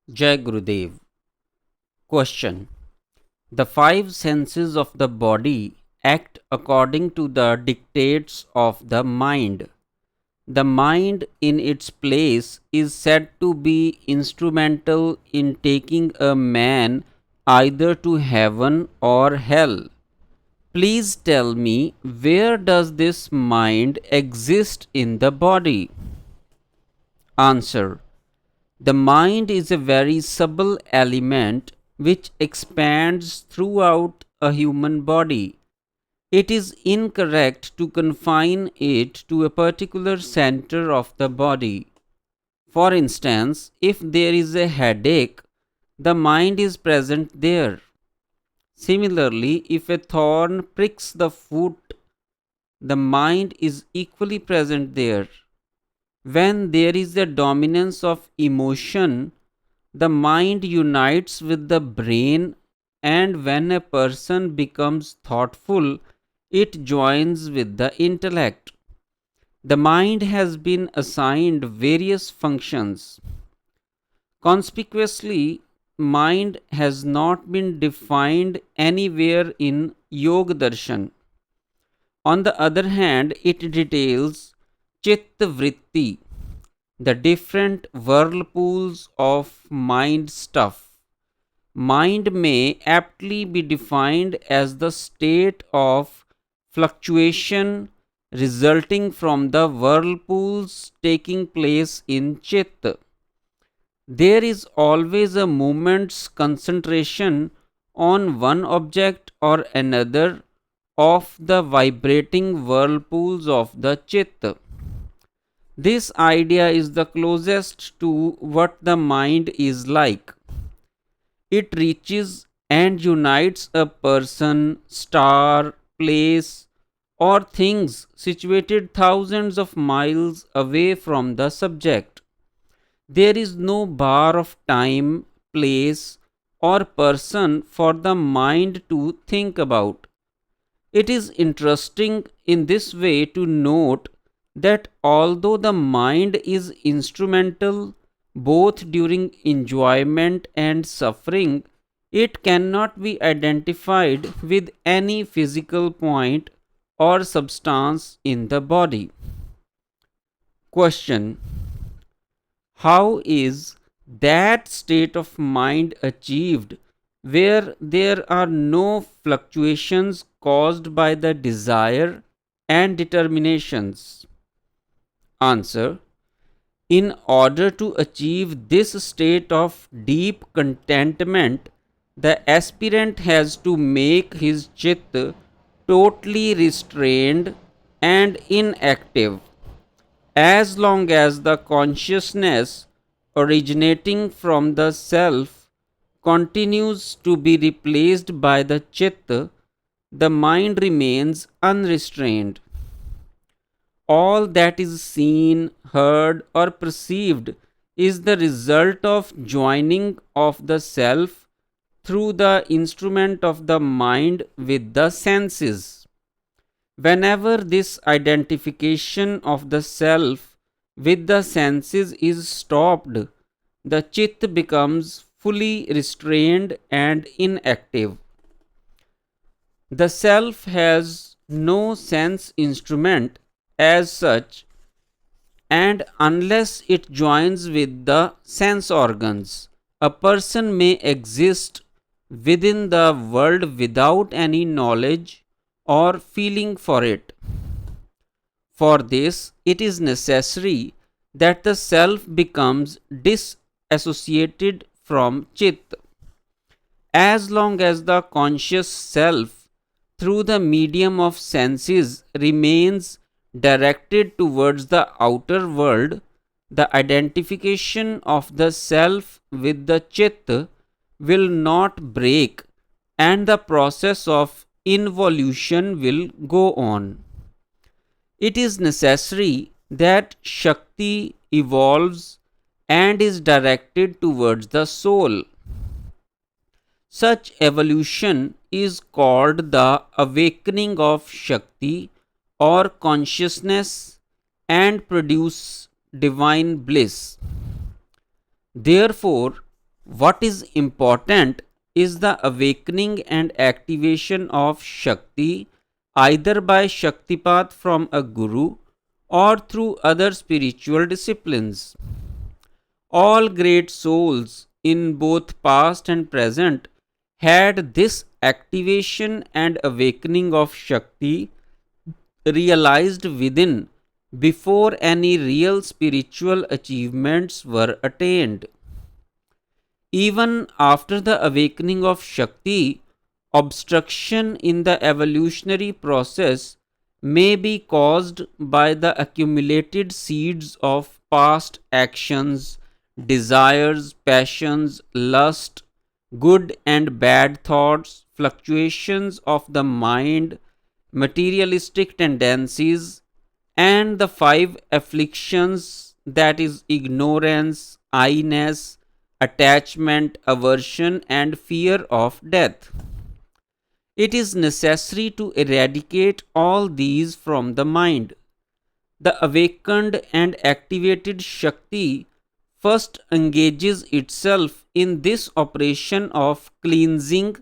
Jai Gurudev. Question. The five senses of the body act according to the dictates of the mind. The mind, in its place, is said to be instrumental in taking a man either to heaven or hell. Please tell me, where does this mind exist in the body? Answer. The mind is a very subtle element which expands throughout a human body. It is incorrect to confine it to a particular center of the body. For instance, if there is a headache, the mind is present there. Similarly, if a thorn pricks the foot, the mind is equally present there. When there is a dominance of emotion, the mind unites with the brain, and when a person becomes thoughtful, it joins with the intellect. The mind has been assigned various functions. Conspicuously, mind has not been defined anywhere in Yoga Darshan. On the other hand, it details Chitta Vritti, the different whirlpools of mind stuff. Mind may aptly be defined as the state of fluctuation resulting from the whirlpools taking place in Chitta. There is always a moment's concentration on one object or another of the vibrating whirlpools of the Chitta. This idea is the closest to what the mind is like. It reaches and unites a person, star, place, or things situated thousands of miles away from the subject. There is no bar of time, place, or person for the mind to think about. It is interesting in this way to note that although the mind is instrumental both during enjoyment and suffering, it cannot be identified with any physical point or substance in the body. Question. How is that state of mind achieved where there are no fluctuations caused by the desire and determinations? Answer. In order to achieve this state of deep contentment, the aspirant has to make his chitta totally restrained and inactive. As long as the consciousness originating from the self continues to be replaced by the chitta, the mind remains unrestrained. All that is seen, heard, or perceived is the result of joining of the self through the instrument of the mind with the senses. Whenever this identification of the self with the senses is stopped, the chitta becomes fully restrained and inactive. The self has no sense instrument as such, and unless it joins with the sense organs, a person may exist within the world without any knowledge or feeling for it. For this, it is necessary that the self becomes disassociated from chit. As long as the conscious self, through the medium of senses, remains directed towards the outer world, the identification of the self with the chit will not break, and the process of involution will go on. It is necessary that Shakti evolves and is directed towards the soul. Such evolution is called the awakening of Shakti or consciousness and produce divine bliss. Therefore, What is important is the awakening and activation of Shakti either by Shaktipat from a guru or through other spiritual disciplines. All great souls in both past and present had this activation and awakening of Shakti realized within before any real spiritual achievements were attained. Even after the awakening of Shakti, obstruction in the evolutionary process may be caused by the accumulated seeds of past actions, desires, passions, lust, good and bad thoughts, fluctuations of the mind, materialistic tendencies, and the five afflictions, that is, ignorance, I-ness, attachment, aversion, and fear of death. It is necessary to eradicate all these from the mind. The awakened and activated Shakti first engages itself in this operation of cleansing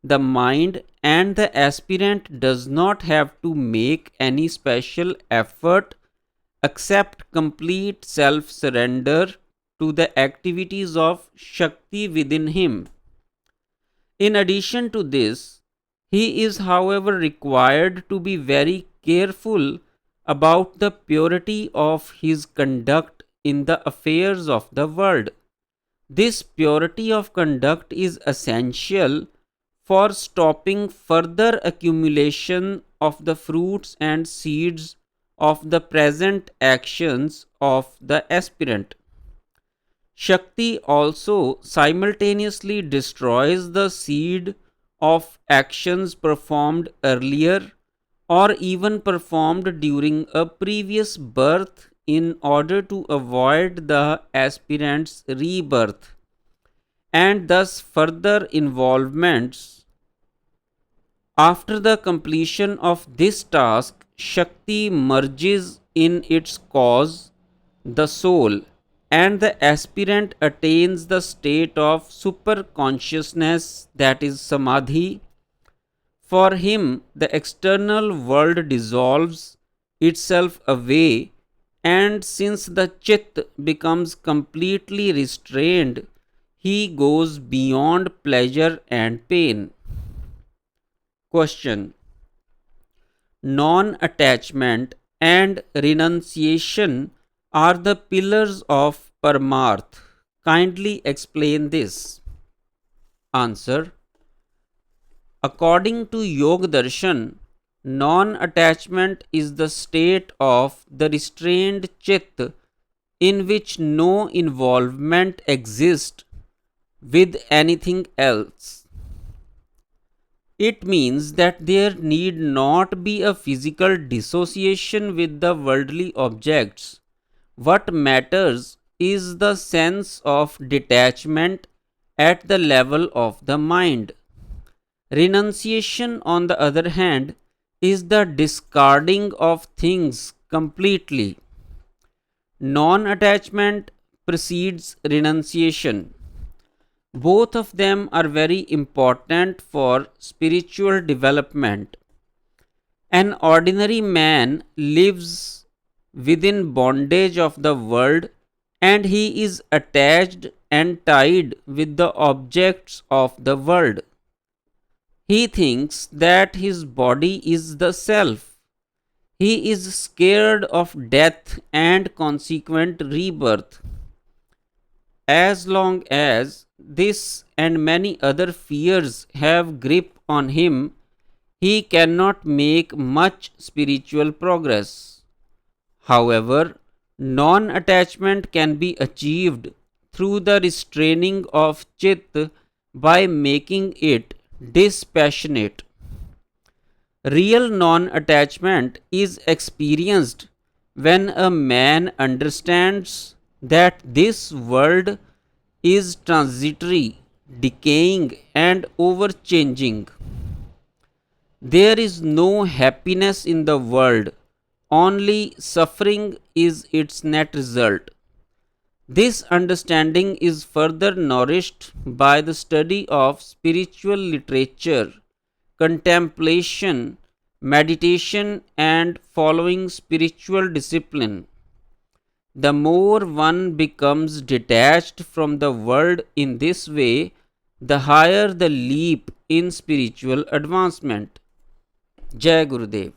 the mind, and the aspirant does not have to make any special effort except complete self surrender to the activities of Shakti within him. In addition to this, he is, however, required to be very careful about the purity of his conduct in the affairs of the world. This purity of conduct is essential for stopping further accumulation of the fruits and seeds of the present actions of the aspirant. Shakti also simultaneously destroys the seed of actions performed earlier or even performed during a previous birth in order to avoid the aspirant's rebirth and thus further involvements. After the completion of this task, Shakti merges in its cause, the soul, and the aspirant attains the state of superconsciousness, that is samadhi. For him, the external world dissolves itself away, and since the chit becomes completely restrained, he goes beyond pleasure and pain. Question: non attachment and renunciation are the pillars of Paramarth. Kindly explain this. Answer: according to Yoga Darshan, non attachment is the state of the restrained chit in which no involvement exists with anything else. It means that there need not be a physical dissociation with the worldly objects. What matters is the sense of detachment at the level of the mind. Renunciation, on the other hand, is the discarding of things completely. Non attachment precedes renunciation. Both of them are very important for spiritual development. An ordinary man lives within bondage of the world and he is attached and tied with the objects of the world. He thinks that his body is the self. He is scared of death and consequent rebirth. As long as this and many other fears have grip on him, he cannot make much spiritual progress. However, non attachment can be achieved through the restraining of chit by making it dispassionate. Real non attachment is experienced when a man understands that this world is transitory, decaying, and overchanging. There is no happiness in the world, only suffering is its net result. This understanding is further nourished by the study of spiritual literature, contemplation, meditation, and following spiritual discipline. The more one becomes detached from the world in this way, the higher the leap in spiritual advancement. Jai Gurudev.